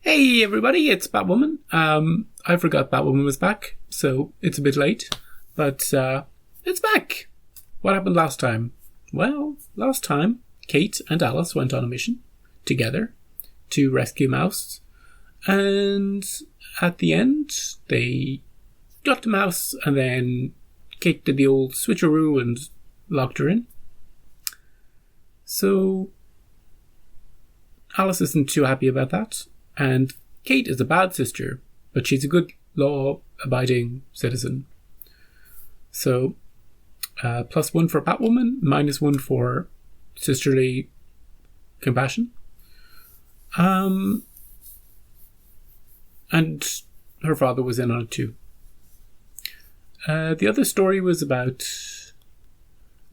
Hey everybody, it's Batwoman. I forgot Batwoman was back, so it's a bit late, but it's back. What happened last time? Well, last time, Kate and Alice went on a mission together to rescue Mouse, and at the end, they got the Mouse, and then Kate did the old switcheroo and locked her in. So, Alice isn't too happy about that. And Kate is a bad sister, but she's a good law-abiding citizen. So, +1 for Batwoman, -1 for sisterly compassion. And her father was in on it too. The other story was about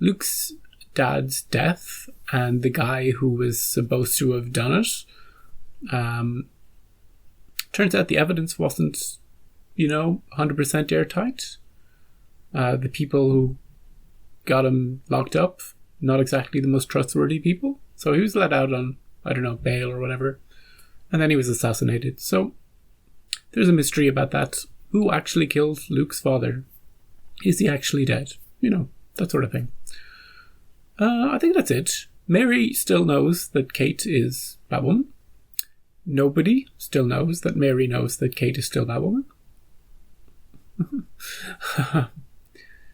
Luke's dad's death and the guy who was supposed to have done it. Turns out the evidence wasn't, 100% airtight. The people who got him locked up, not exactly the most trustworthy people. So he was let out on, bail or whatever. And then he was assassinated. So there's a mystery about that. Who actually killed Luke's father? Is he actually dead? That sort of thing. I think that's it. Mary still knows that Kate is Batwoman. Nobody still knows that Mary knows that Kate is still Batwoman.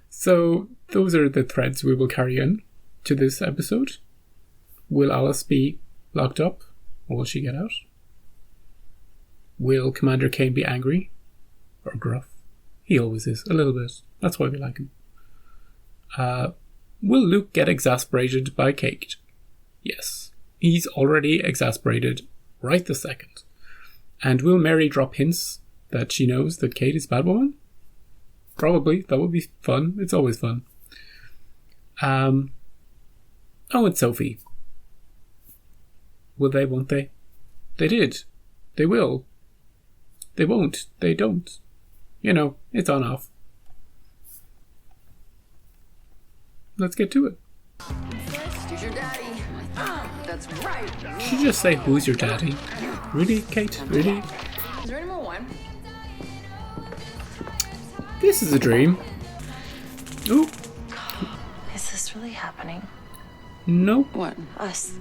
So those are the threads we will carry in to this episode. Will Alice be locked up, or will she get out? Will Commander Kane be angry or gruff? He always is, a little bit. That's why we like him. Will Luke get exasperated by Kate? Yes, he's already exasperated right this second. And will Mary drop hints that she knows that Kate is Batwoman? Probably. That would be fun. It's always fun. And Sophie. Will they, won't they? They did. They will. They won't. They don't. It's on off. Let's get to it. Who's your daddy? That's right. Did you just say, who's your daddy? Really, Kate? Really? Is there any more wine? This is a dream. Ooh. Is this really happening? Nope. What? Us.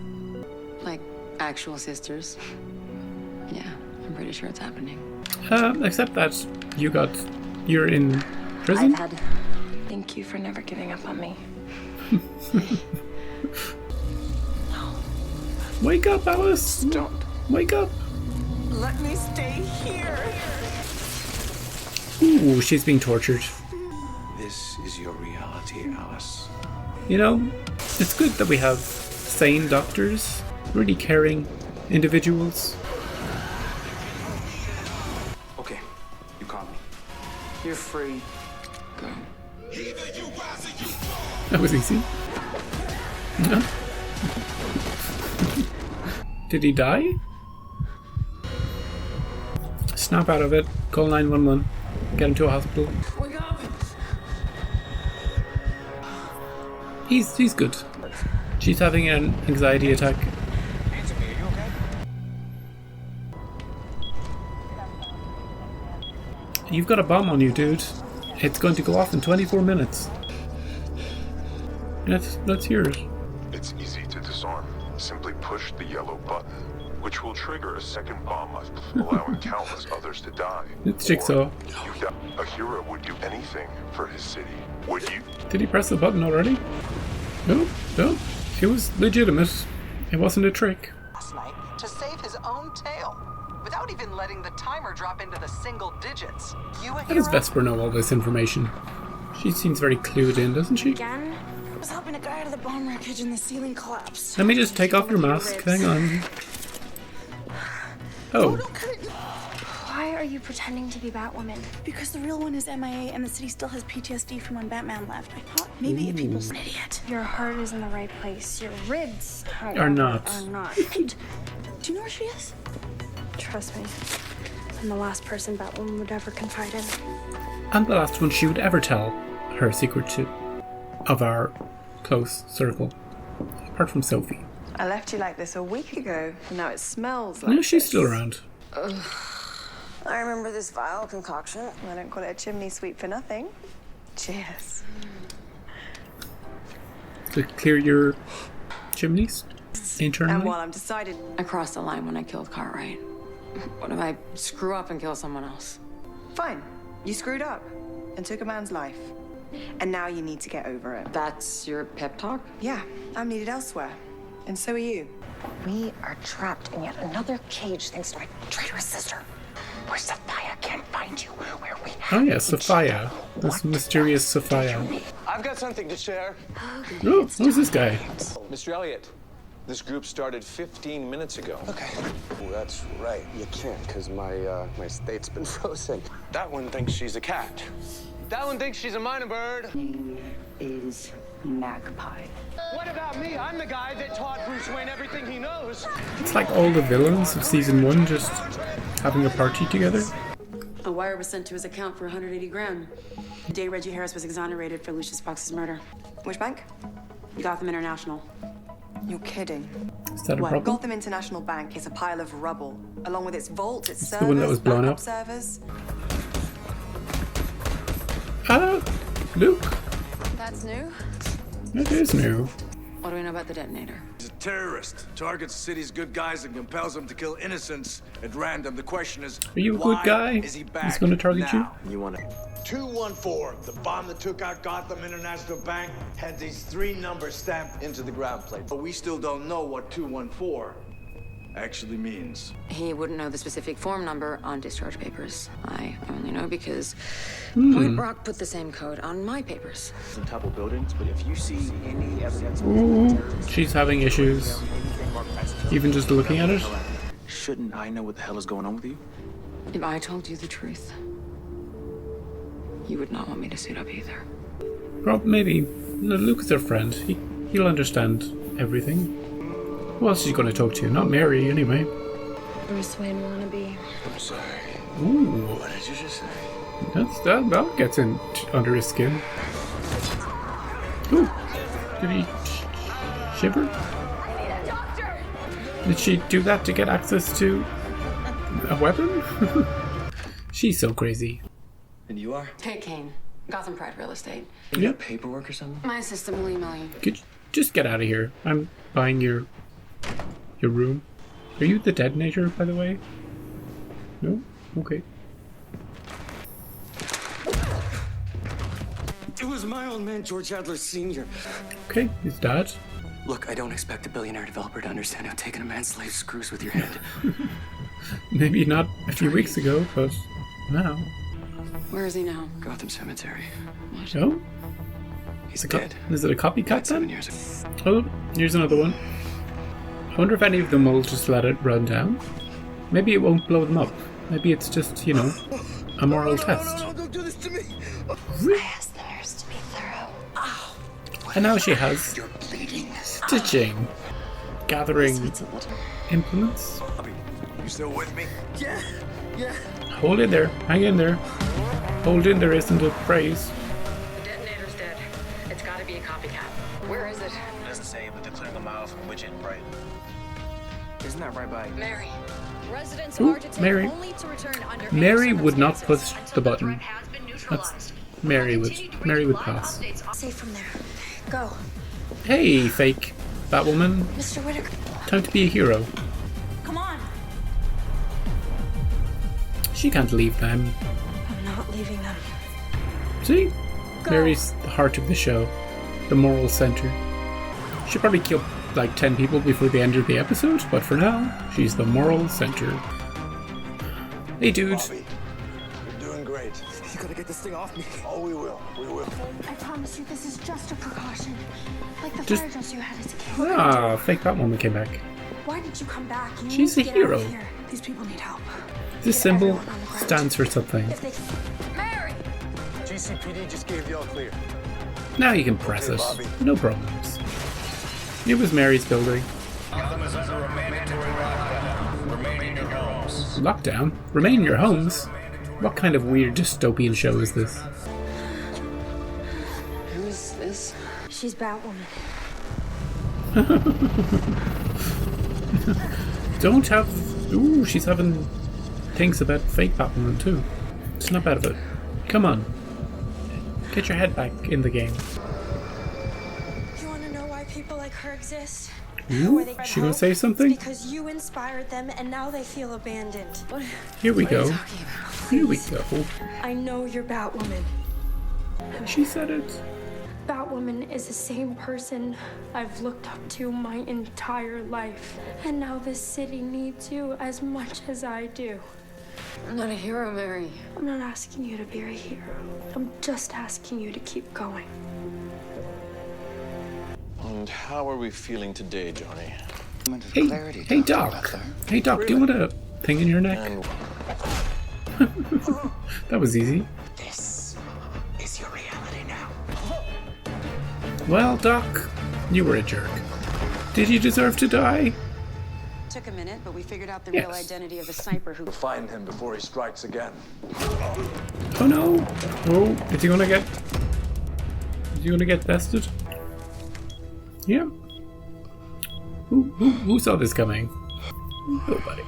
Like actual sisters? Yeah, I'm pretty sure it's happening. Except that you're in prison? Thank you for never giving up on me. Wake up, Alice! Stop. Wake up! Let me stay here. Ooh, she's being tortured. This is your reality, Alice. It's good that we have sane doctors, really caring individuals. Okay, you caught me. You're free. Go. That was easy. No. Did he die? Snap out of it. Call 911. Get him to a hospital. Wake up! He's good. She's having an anxiety attack. Answer me, are you okay? You've got a bomb on you, dude. It's going to go off in 24 minutes. Let's hear it. It's easy to disarm. Simply push the yellow button, which will trigger a second bomb, allowing countless others to die. It's Jigsaw. A hero would do anything for his city. Would you? Did he press the button already? No. It was legitimate. It wasn't a trick. Last night to save his own tail, without even letting the timer drop into the single digits. How does Vesper know all this information? She seems very clued in, doesn't she? Again? I was helping a guy out of the bomb wreckage and the ceiling collapsed. Let me just take off your mask. Hang on. Oh. Why are you pretending to be Batwoman? Because the real one is MIA and the city still has PTSD from when Batman left. I thought maybe if people... An idiot. Your heart is in the right place. Your ribs Are not. Are not. Do you know where she is? Trust me. I'm the last person Batwoman would ever confide in. And the last one she would ever tell her secret to. Of our close circle. Apart from Sophie. I left you like this a week ago, and now it smells like No, she's this. still around. I remember this vile concoction. I don't call it a chimney sweep for nothing. Cheers. To clear your chimneys internally. And while I'm decided, I crossed the line when I killed Cartwright. What if I screw up and kill someone else? fine. You screwed up and took a man's life. And now you need to get over it. That's your pep talk? Yeah, I'm needed elsewhere. And so are you. We are trapped in yet another cage thanks to my traitorous sister. Where Sophia can't find you, where we have Oh yeah, Sophia. This mysterious Sophia. I've got something to share. Oh, who's this guy? Mr. Elliot, this group started 15 minutes ago. Okay. Oh, that's right. You can't, because my state's been frozen. That one thinks she's a cat. That one thinks she's a minor bird. is Magpie. What about me? I'm the guy that taught Bruce Wayne everything he knows. It's like all the villains of season 1 just having a party together. A wire was sent to his account for 180 grand. The day Reggie Harris was exonerated for Lucius Fox's murder. Which bank? Gotham International. You're kidding. Is that a Well, problem? Gotham International Bank is a pile of rubble, along with its vault, its It's servers, the one that was blown backup up. servers. Ah, Luke. That's new. It is new. What do we know about the detonator? He's a terrorist. Targets the city's good guys and compels them to kill innocents at random. The question is, Are you a why good guy? is he back He's gonna target you? now? You want to 214, the bomb that took out Gotham International Bank, had these 3 numbers stamped into the ground plate. But we still don't know what 214 actually means. He wouldn't know the specific form number on discharge papers. I only know because Point Rock put the same code on my papers. Some topple buildings, but if you see any evidence Ooh, she's having issues. Even just looking at it. shouldn't I know what the hell is going on with you? If I told you the truth, you would not want me to suit up either. Rob, maybe. No, Luke is her friend. He'll understand everything. Who else is he going to talk to? Not Mary, anyway. Bruce Wayne wannabe. I'm sorry. Ooh, What did you just say? that gets in under his skin. Ooh, did he shiver? Did she do that to get access to a weapon? She's so crazy. And you are? Kate Kane, Gotham Pride Real Estate. You Yep. got paperwork or something? My assistant will email you. Could you just get out of here? I'm buying your room. Are you the detonator, by the way? No? Okay. It was my old man, George Adler Sr. Okay, his dad. Look, I don't expect a billionaire developer to understand how taking a man's slave screws with your head. Maybe not a few weeks ago, but now. Where is he now? Gotham Cemetery. Oh? He's dead. Is it a copycat Died 7 then? years ago. Oh, here's another one. I wonder if any of them will just let it run down. Maybe it won't blow them up. Maybe it's just, you know, a moral test. No, don't do this to me. I asked the nurse to be thorough. And now she has You're bleeding. stitching, gathering implements. You still with me? Yeah. Hold in there, hang in there. Hold in there isn't a phrase. The detonator's dead. It's gotta be a copycat. Where is it? It doesn't say, but they're clearing a mile from Widget, right? Isn't that right by? Mary. Residents Ooh, are detained Mary. only to return under any Mary would not push circumstances the until button. threat has been neutralized. That's Mary would pass. Safe from there. Go. Hey, fake Batwoman. Mr. Whitaker. Time to be a hero. Come on. She can't leave them. I'm not leaving them. See? Go. Mary's the heart of the show. The moral center. She'll probably kill like 10 people before the end of the episode, but for now, she's the moral center. Hey, dude. Bobby, you're doing great. You gotta get this thing off me. Oh, we will. We will. I promise you this is just a precaution. Like the Just- fire drills you had as a kid. Ah, fake Batwoman came back. Why did you come back? You She's need a to get out of hero. here. These people need help. This Get symbol everyone on the ground. stands for something. If they... Mary! GCPD just gave the all clear. Now you can press Okay, it. Bobby. No problems. It was Mary's building. Lockdown? Remain in your homes? What kind of weird dystopian show is this? Who is this? She's Batwoman. Don't have... Ooh, she's having thinks about fake Batwoman too. Snap out of it. Come on. Get your head back in the game. You want to know why people like her exist? Ooh, she gonna say something? It's because you inspired them and now they feel abandoned. Here we go. Here we go. I know you're Batwoman. She said it. Batwoman is the same person I've looked up to my entire life. And now this city needs you as much as I do. I'm not a hero, Mary. I'm not asking you to be a hero. I'm just asking you to keep going. And how are we feeling today, Johnny? Hey, Doc. Hey, Doc, do you want a thing in your neck? That was easy. This is your reality now. Well, Doc, you were a jerk. Did you deserve to die? Took a minute, but we figured out the real identity of the sniper who... We'll find him before he strikes again. Oh no! Oh, is he gonna get... Is he gonna get bested? Yeah. Who saw this coming? Nobody.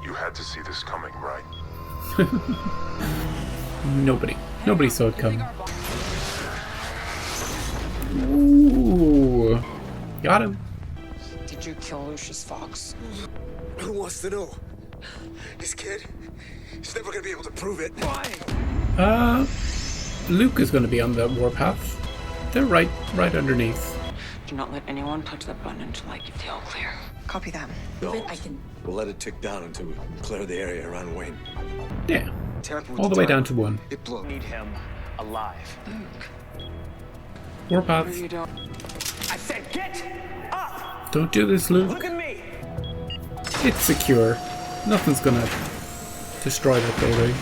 You had to see this coming, right? Nobody. Nobody saw it coming. Ooh. Got him. Did you kill Lucius Fox? Who wants to know? This kid, he's never gonna be able to prove it. Why? Luke is gonna be on the warpath. They're right underneath. Do not let anyone touch that button until I give the all clear. Copy that. No. I can... We'll let it tick down until we clear the area around Wayne. Yeah. All the way down to 1. It blew. Need him alive. Warpath. I said get up! Don't do this, Luke. Look at me! It's secure. Nothing's gonna destroy that building.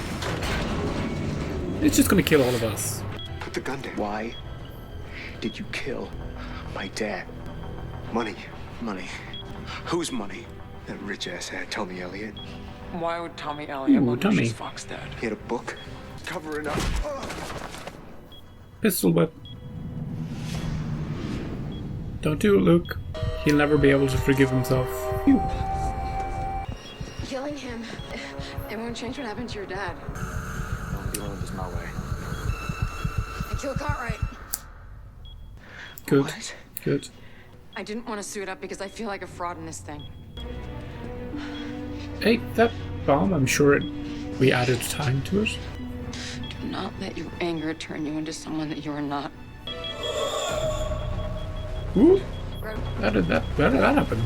It's just gonna kill all of us. Put the gun down. Why did you kill my dad? Money. Money. Whose money? That rich ass had Tommy Elliott. Why would Tommy Elliott want Tommy. Lucius Fox dead? He had a book covering up. Pistol whip. Don't do it, Luke. He'll never be able to forgive himself. Phew. Killing him, it won't change what happened to your dad. I'm dealing this my way. I killed Cartwright. Good. What? Good. I didn't want to suit up because I feel like a fraud in this thing. Hey, that bomb, I'm sure we added time to it. Do not let your anger turn you into someone that you are not. Ooh. How did that happen?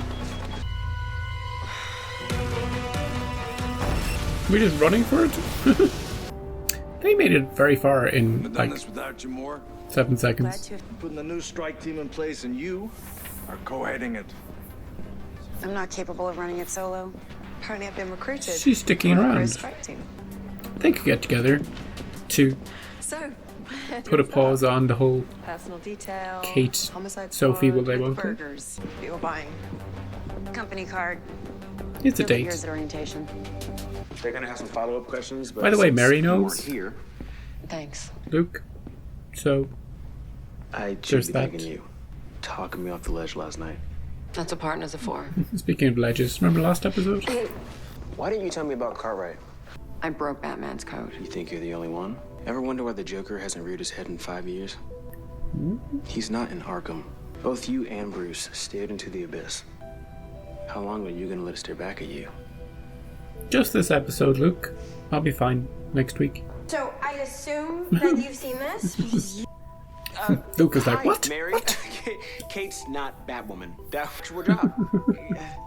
We just running for it? They made it very far in like without you more. 7 seconds. Putting the new strike team in place, and you are co-heading it. I'm not capable of running it solo. Apparently I've been recruited. She's sticking for a around. strike team. They could get together to So, put a pause on the whole personal detail, Kate, homicide Sophie, squad, will they, with won't they? burgers. You were buying. Company card. It's a You'll be date. yours at orientation. They're gonna have some follow-up questions, but By the way, since Mary you knows. weren't here, Thanks. Luke. So, I There's should be that. thanking you. Talking me off the ledge last night. That's what partners are for. speaking of ledges, remember last episode? Why didn't you tell me about Cartwright? I broke Batman's code. You think you're the only one? Ever wonder why the Joker hasn't reared his head in 5 years? He's not in Arkham. Both you and Bruce stared into the abyss. How long are you gonna let it stare back at you? Just this episode, Luke. I'll be fine next week. So I assume that you've seen this? Luke is like, what? Mary? Kate's not Batwoman. That's your job.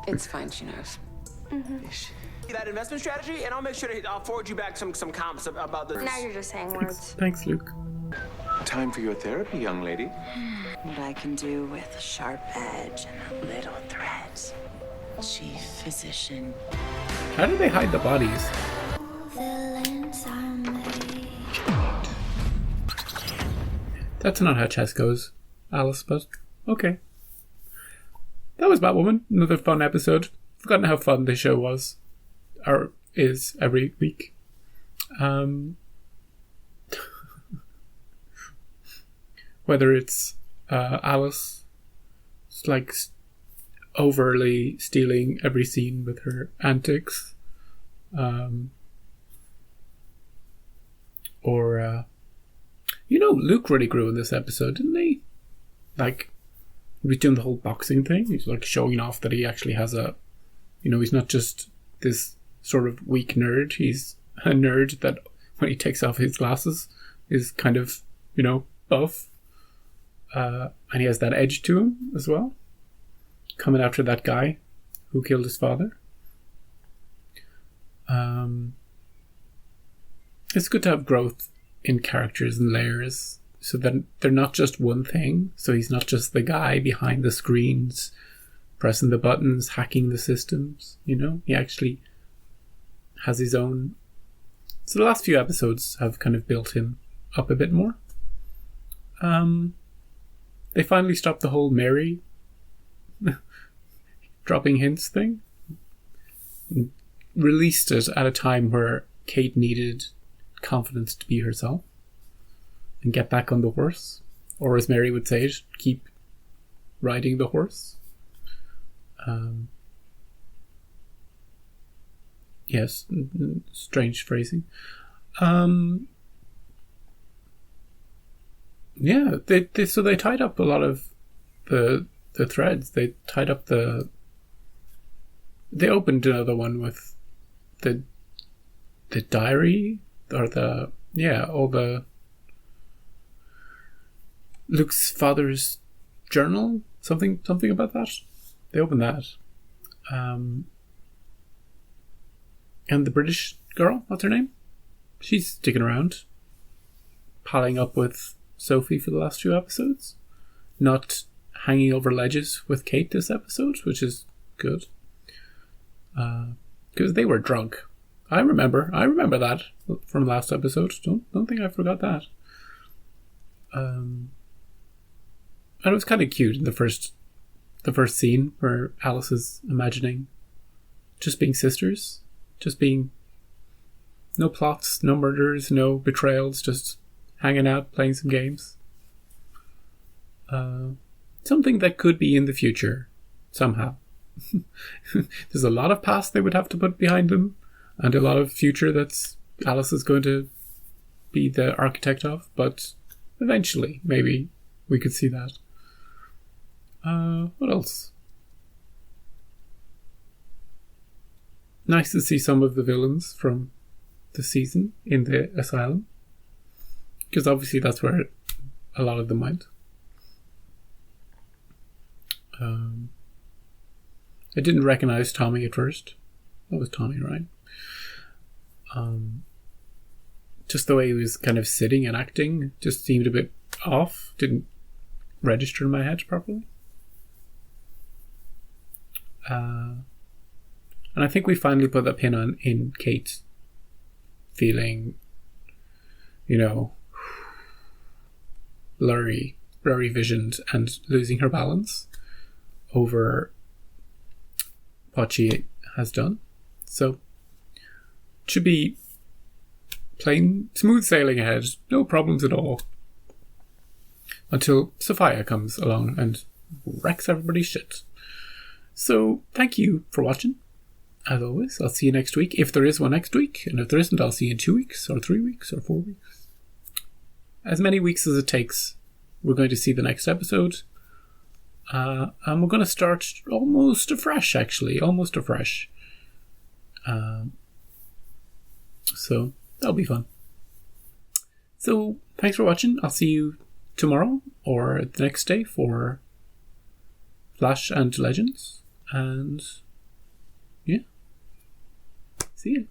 It's fine, she knows. That investment strategy, and I'll make sure I'll forward you back some comps about this. Now you're just saying words. Thanks, Luke. Time for your therapy, young lady. What I can do with a sharp edge and a little threat. Chief physician. How did they hide the bodies? That's not how chess goes, Alice, but okay. That was Batwoman. Another fun episode. Forgotten how fun this show was. Or is every week. Whether it's Alice overly stealing every scene with her antics, Luke really grew in this episode, didn't he? Like, he was doing the whole boxing thing. He's like showing off that he actually has he's not just this sort of weak nerd. He's a nerd that when he takes off his glasses is kind of, buff. And he has that edge to him as well. Coming after that guy who killed his father. It's good to have growth in characters and layers so that they're not just one thing. So he's not just the guy behind the screens pressing the buttons, hacking the systems, he actually has his own. So the last few episodes have kind of built him up a bit more. They finally stopped the whole Mary dropping hints thing. Released it at a time where Kate needed confidence to be herself and get back on the horse, or as Mary would say it, keep riding the horse. Yes, strange phrasing. Yeah, they tied up a lot of the threads. They tied up they opened another one with the diary, or all the Luke's father's journal, something about that. They opened that. And the British girl, what's her name? She's sticking around, palling up with Sophie for the last few episodes, not hanging over ledges with Kate this episode, which is good. Because they were drunk. I remember that from last episode. Don't think I forgot that. And it was kind of cute in the first scene where Alice is imagining just being sisters, just being no plots, no murders, no betrayals, just hanging out, playing some games. Something that could be in the future somehow. There's a lot of past they would have to put behind them, and a lot of future that's Alice is going to be the architect of, but eventually maybe we could see that. What else? Nice to see some of the villains from the season in the asylum, because obviously that's where a lot of them went. I didn't recognize Tommy at first. That was Tommy, right? Just the way he was kind of sitting and acting just seemed a bit off. Didn't register in my head properly. And I think we finally put that pin on in Kate feeling, blurry visioned and losing her balance over what she has done. So should be plain smooth sailing ahead, no problems at all, until Sophia comes along and wrecks everybody's shit. So thank you for watching. As always, I'll see you next week, if there is one next week, and if there isn't, I'll see you in 2 weeks or 3 weeks or 4 weeks. As many weeks as it takes, we're going to see the next episode. And we're going to start almost afresh. So that'll be fun. So thanks for watching. I'll see you tomorrow or the next day for Flash and Legends. And yeah, see you.